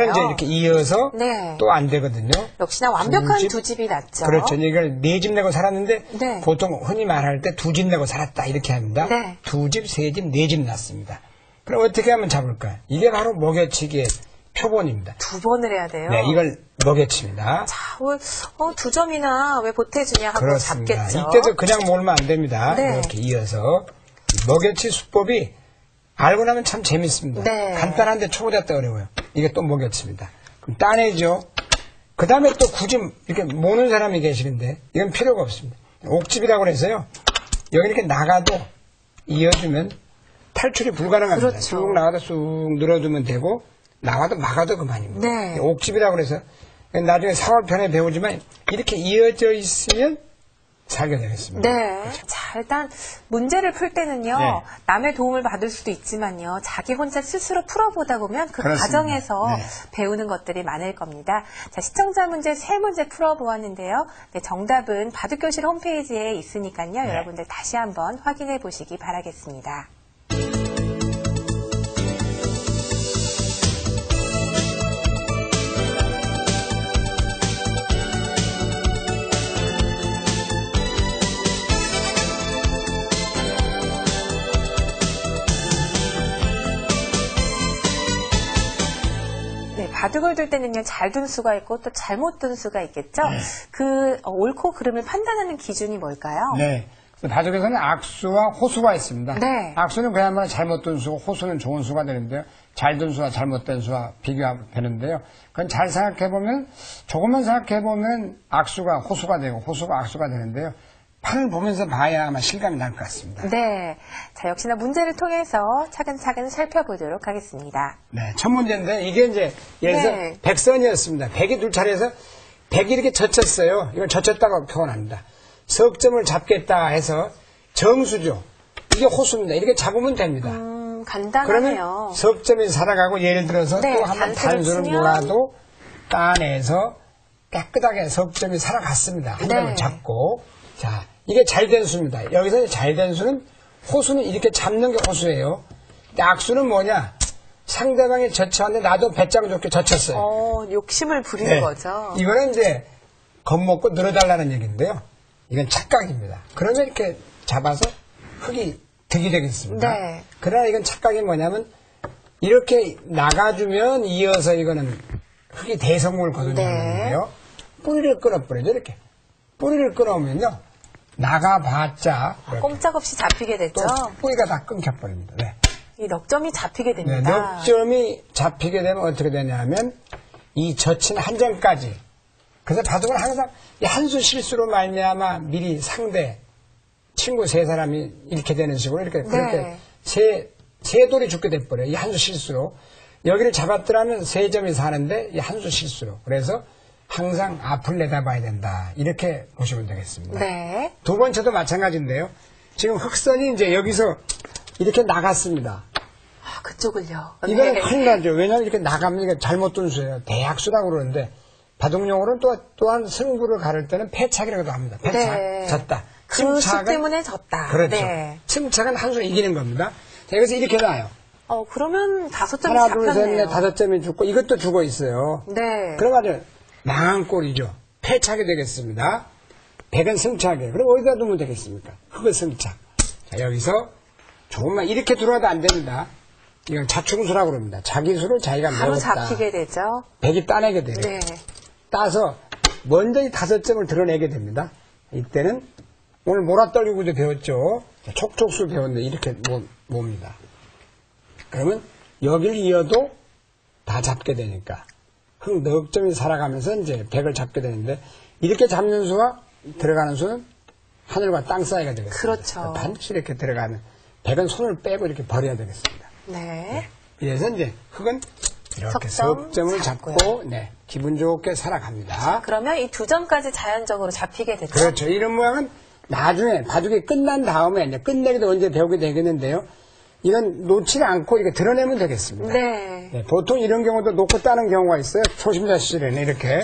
이제 이렇게 이어서 네. 또 안 되거든요. 역시나 완벽한 두 집이 낫죠. 그렇죠. 이걸 네 집 내고 살았는데 네. 보통 흔히 말할 때 두 집 내고 살았다 이렇게 합니다. 네. 두 집, 세 집, 네 집 났습니다. 그럼 어떻게 하면 잡을까요? 이게 바로 먹여치기의 표본입니다. 두 번을 해야 돼요. 네, 이걸 먹여칩니다. 자, 두 점이나 왜 보태주냐 하고 그렇습니다. 잡겠죠. 이때도 그냥 몰면 안 됩니다. 네. 이렇게 이어서 먹여치 수법이 알고 나면 참 재밌습니다. 네. 간단한데 초보자 때 어려워요. 이게 또 먹여칩니다. 그럼 따내죠. 그 다음에 또 굳이 이렇게 모는 사람이 계시는데 이건 필요가 없습니다. 옥집이라고 해서요. 여기 이렇게 나가도 이어주면 탈출이 불가능합니다. 그렇죠. 쑥 나가도 쑥 늘어두면 되고 나와도 막아도 그만입니다. 네. 옥집이라고 해서 나중에 사월편에 배우지만 이렇게 이어져 있으면 살게 되겠습니다. 네. 자, 일단 문제를 풀 때는요. 네. 남의 도움을 받을 수도 있지만요. 자기 혼자 스스로 풀어보다 보면 그 그렇습니다. 과정에서 네. 배우는 것들이 많을 겁니다. 자, 시청자 문제 3문제 풀어보았는데요. 네, 정답은 바둑교실 홈페이지에 있으니까요. 네. 여러분들 다시 한번 확인해 보시기 바라겠습니다. 바둑을 둘 때는요, 잘 둔 수가 있고 또 잘못 둔 수가 있겠죠? 네. 그 옳고 그름을 판단하는 기준이 뭘까요? 네. 바둑에서는 악수와 호수가 있습니다. 네. 악수는 그야말로 잘못 둔 수고 호수는 좋은 수가 되는데요. 잘 둔 수와 잘못된 수와 비교가 되는데요. 그건 잘 생각해보면, 조금만 생각해보면 악수가 호수가 되고 호수가 악수가 되는데요. 판을 보면서 봐야 아마 실감이 날 것 같습니다. 네. 자, 역시나 문제를 통해서 차근차근 살펴보도록 하겠습니다. 네. 첫 문제인데 이게 이제 예를 들어서 네. 백선이었습니다. 백이 둘 차례에서 백이 이렇게 젖혔어요. 이걸 젖혔다고 표현합니다. 석점을 잡겠다 해서 정수죠. 이게 호수입니다. 이렇게 잡으면 됩니다. 간단하네요. 그러면 석점이 살아가고 예를 들어서 네, 또 한번 단수를 치면 몰아도 따내서 깨끗하게 석점이 살아갔습니다. 한 점을 네. 잡고. 자, 이게 잘된 수입니다. 여기서 잘된 수는 호수는 이렇게 잡는 게 호수예요. 근데 악수는 뭐냐? 상대방이 젖혔는데 나도 배짱 좋게 젖혔어요. 욕심을 부리는 네. 거죠. 이거는 이제 겁먹고 늘어달라는 얘기인데요. 이건 착각입니다. 그러면 이렇게 잡아서 흙이 득이 되겠습니다. 네. 그러나 이건 착각이 뭐냐면 이렇게 나가주면 이어서 이거는 흙이 대성공을 거둔다는 네. 건데요. 뿌리를 끊어버리죠. 이렇게. 뿌리를 끊어오면요. 나가봤자 꼼짝없이 잡히게 또 되죠. 뿌리가 다 끊겨버립니다. 네. 이 넉점이 잡히게 네, 됩니다. 넉점이 잡히게 되면 어떻게 되냐면 이 젖힌 한 점까지. 그래서 바둑은 항상 이 한 수 실수로 말미암아 미리 상대 친구 세 사람이 잃게 되는 식으로 이렇게 그럴 때 세 돌이 죽게 돼버려요. 이 한 수 실수로. 여기를 잡았더라면 세 점이 사는데 이 한 수 실수로. 그래서 항상 앞을 내다봐야 된다. 이렇게 보시면 되겠습니다. 네. 두 번째도 마찬가지인데요. 지금 흑선이 이제 여기서 이렇게 나갔습니다. 아, 그쪽을요. 이거는 네. 큰일 나죠. 왜냐하면 이렇게 나가면 이게 잘못 둔 수예요. 대학수라고 그러는데 바둑용어로는 또한 승부를 가를 때는 패착이라고도 합니다. 패착, 네. 졌다. 그 수 때문에 졌다. 그렇죠. 네. 침착은 한 수 이기는 겁니다. 자, 여기서 이렇게 나요. 그러면 5점이 하나, 둘, 셋, 잡혔네요. 넷, 5점이 죽고 이것도 죽어 있어요. 네. 그래가지고 망한 꼴이죠. 패착이 되겠습니다. 백은 승착이에요. 그럼 어디다 두면 되겠습니까? 흑은 승착. 자, 여기서 조금만 이렇게 들어와도 안 됩니다. 이건 자충수라고 그럽니다. 자기 수를 자기가 바로 메웠다. 잡히게 되죠. 백이 따내게 돼요. 네. 따서 먼저 이 5점을 드러내게 됩니다. 이때는 오늘 몰아떨기구도 배웠죠. 촉촉수 배웠는데 이렇게 몹니다. 그러면 여길 이어도 다 잡게 되니까 흙 넉점이 살아가면서 이제 백을 잡게 되는데 이렇게 잡는 수와 들어가는 수는 하늘과 땅 사이가 되겠습니다. 그렇죠. 반드시 이렇게 들어가는 백은 손을 빼고 이렇게 버려야 되겠습니다. 네. 그래서 이제 흙은 이렇게 석점 석점을 잡고요. 잡고 네, 기분 좋게 살아갑니다. 그러면 이 2점까지 자연적으로 잡히게 되죠. 그렇죠. 이런 모양은 나중에 바둑이 끝난 다음에 이제 끝내기도 언제 배우게 되겠는데요. 이건 놓지 않고 이렇게 드러내면 되겠습니다. 네. 네, 보통 이런 경우도 놓고 따는 경우가 있어요. 초심자 시절에는 이렇게.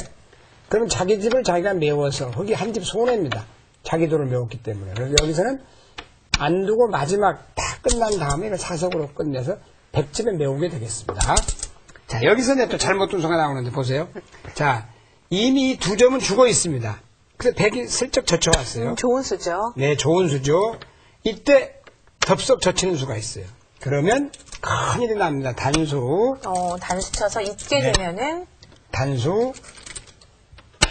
그러면 자기 집을 자기가 메워서 흙이 한 집 손해입니다. 자기 돌을 메웠기 때문에. 그래서 여기서는 안 두고 마지막 다 끝난 다음에 이걸 사석으로 끝내서 백집에 메우게 되겠습니다. 자, 여기서 또 잘못 둔수가 나오는데 보세요. 자, 이미 이 두 점은 죽어 있습니다. 그래서 백이 슬쩍 젖혀왔어요. 좋은 수죠. 네, 좋은 수죠. 이때 덥석 젖히는 수가 있어요. 그러면 큰일이 납니다. 단수. 단수 쳐서 잊게 네. 되면은. 단수.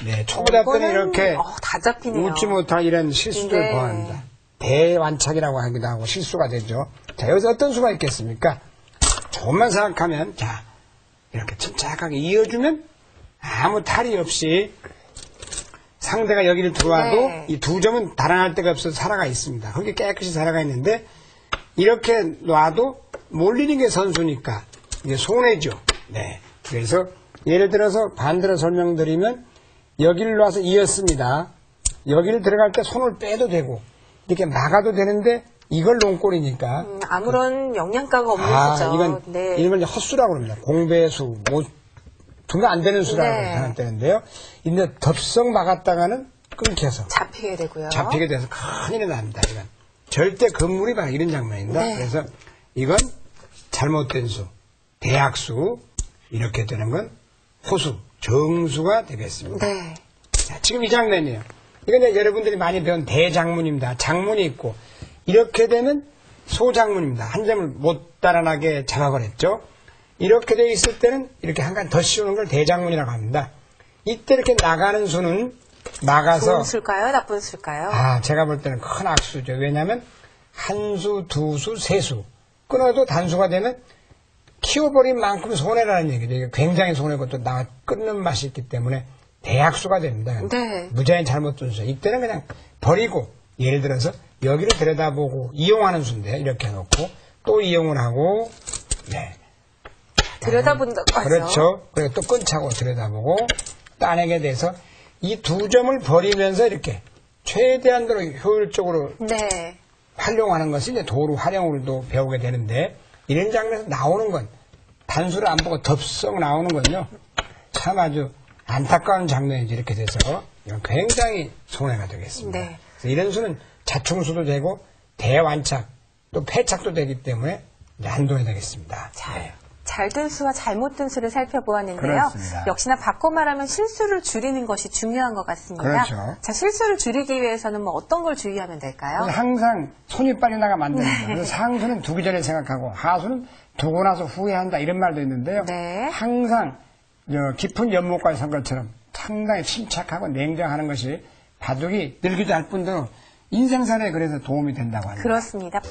네, 초보자 때는 이렇게 다 잡히네요. 웃지 못할 이런 실수를 네. 범합니다. 대완착이라고 하기도 하고 실수가 되죠. 자, 여기서 어떤 수가 있겠습니까? 조금만 생각하면, 자, 이렇게 침착하게 이어주면 아무 탈이 없이 상대가 여기를 들어와도 네. 이 두 점은 달아날 데가 없어서 살아가 있습니다. 거기 깨끗이 살아가 있는데 이렇게 놔도 몰리는 게 선수니까 이게 손해죠. 네. 그래서 예를 들어서 반대로 설명드리면 여기를 놔서 이었습니다. 여기를 들어갈 때 손을 빼도 되고 이렇게 막아도 되는데 이걸 논골이니까 아무런 영양가가 없는 수죠. 이건 네. 이런 걸 이제 헛수라고 합니다. 공배수, 뭐 두면 안 되는 수라고 네. 생각되는데요. 근데 덥석 막았다가는 끊겨서 잡히게 되고요. 잡히게 돼서 큰일이 납니다. 이건 절대 건물이 바로 이런 장면입니다. 네. 그래서 이건 잘못된 수, 대학수 이렇게 되는 건 호수, 정수가 되겠습니다. 네. 자, 지금 이 장면이에요. 이건 이제 여러분들이 많이 배운 대장문입니다. 장문이 있고 이렇게 되면 소장문입니다. 한 점을 못 달아나게 잡아버렸죠. 이렇게 되어 있을 때는 이렇게 한 칸 더 씌우는 걸 대장문이라고 합니다. 이때 이렇게 나가는 수는 나가서 좋은 수일까요? 나쁜 수일까요? 제가 볼 때는 큰 악수죠. 왜냐하면 한 수, 두 수, 세 수 끊어도 단수가 되면 키워버린 만큼 손해라는 얘기죠. 이게 굉장히 손해고 또 나 끊는 맛이 있기 때문에 대악수가 됩니다. 네. 무자히 잘못 둔 수. 이때는 그냥 버리고 예를 들어서 여기를 들여다보고 이용하는 수인데 이렇게 해놓고 또 이용을 하고 네. 들여다본다고 하죠. 그렇죠. 그리고 또 끈차고 들여다보고 따내게 돼서 이 두 점을 버리면서 이렇게 최대한으로 효율적으로 네. 활용하는 것이 이제 도루 활용으로도 배우게 되는데 이런 장면에서 나오는 건 단수를 안 보고 덥석 나오는 건요. 참 아주 안타까운 장면이지 이렇게 돼서 이건 굉장히 손해가 되겠습니다. 네. 그래서 이런 수는 자충수도 되고 대완착 또 패착도 되기 때문에 안 둬야 되겠습니다. 네. 잘 든 수와 잘못 든 수를 살펴보았는데요. 그렇습니다. 역시나 바꿔 말하면 실수를 줄이는 것이 중요한 것 같습니다. 그렇죠. 자, 실수를 줄이기 위해서는 뭐 어떤 걸 주의하면 될까요? 항상 손이 빨리 나가면 안 됩니다. 그래서 상수는 두기 전에 생각하고 하수는 두고 나서 후회한다 이런 말도 있는데요. 네. 항상 깊은 연못까지 선 것처럼 상당히 침착하고 냉정하는 것이 바둑이 늘기도 할 뿐더러 인생살에 그래서 도움이 된다고 합니다. 그렇습니다.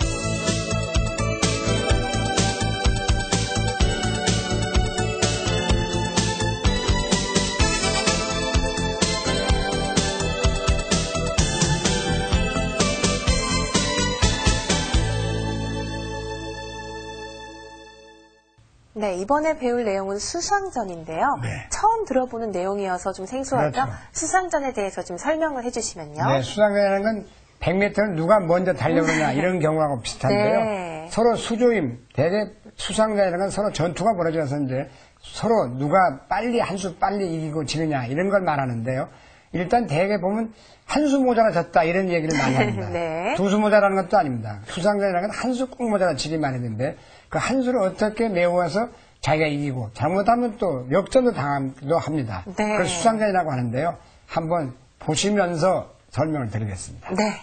네, 이번에 배울 내용은 수상전인데요. 네. 처음 들어보는 내용이어서 좀 생소하죠? 그렇죠. 수상전에 대해서 좀 설명을 해주시면요. 네, 수상전이라는 건 100m를 누가 먼저 달려오느냐 이런 경우하고 비슷한데요. 네. 서로 수조임, 대개 수상전이라는 건 서로 전투가 벌어져서 이제 서로 누가 빨리 한 수 빨리 이기고 지느냐 이런 걸 말하는데요. 일단 대개 보면 한 수 모자라졌다 이런 얘기를 많이 합니다. 네. 두 수 모자라는 것도 아닙니다. 수상전이라는 건 한 수 꼭 모자라 지기 마련인데 그 한 수를 어떻게 메워서 자기가 이기고 잘못하면 또 역전도 당하기도 합니다. 네. 그걸 수상전이라고 하는데요. 한번 보시면서 설명을 드리겠습니다. 네.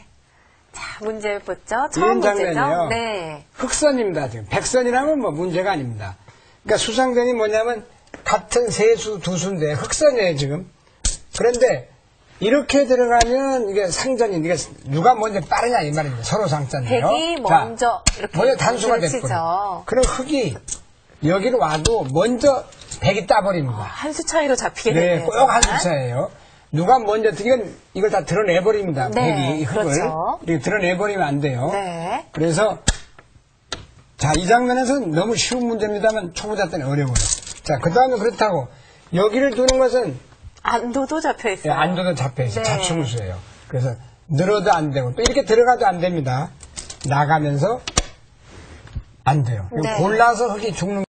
자, 문제를 보죠. 이런 처음 문제죠? 장면이요. 네. 흑선입니다. 지금 백선이라면 뭐 문제가 아닙니다. 그러니까 수상전이 뭐냐면 같은 세 수, 두 수인데 흑선이에요 지금. 그런데 이렇게 들어가면 이게 상전이 이게 누가 먼저 빠르냐 이 말입니다. 서로 상전이에요. 백이 먼저 이렇게 먼저 단수가 치죠. 됐고, 그럼 흑이 여기로 와도 먼저 백이 따버립니다. 한 수 차이로 잡히게 네, 되네요. 꼭 한 숫자예요. 누가 먼저 이걸 다 드러내버립니다. 네, 백이 흑을 그렇죠. 이렇게 드러내버리면 안 돼요. 네. 그래서 자, 이 장면에서는 너무 쉬운 문제입니다만 초보자 때는 어려워요. 자, 그 다음에 그렇다고 여기를 두는 것은 안도도 잡혀 있어요. 안도도 잡혀있어요. 네. 자충수예요. 그래서 늘어도 안 되고 또 이렇게 들어가도 안 됩니다. 나가면서 안 돼요. 네. 골라서 흑이 죽는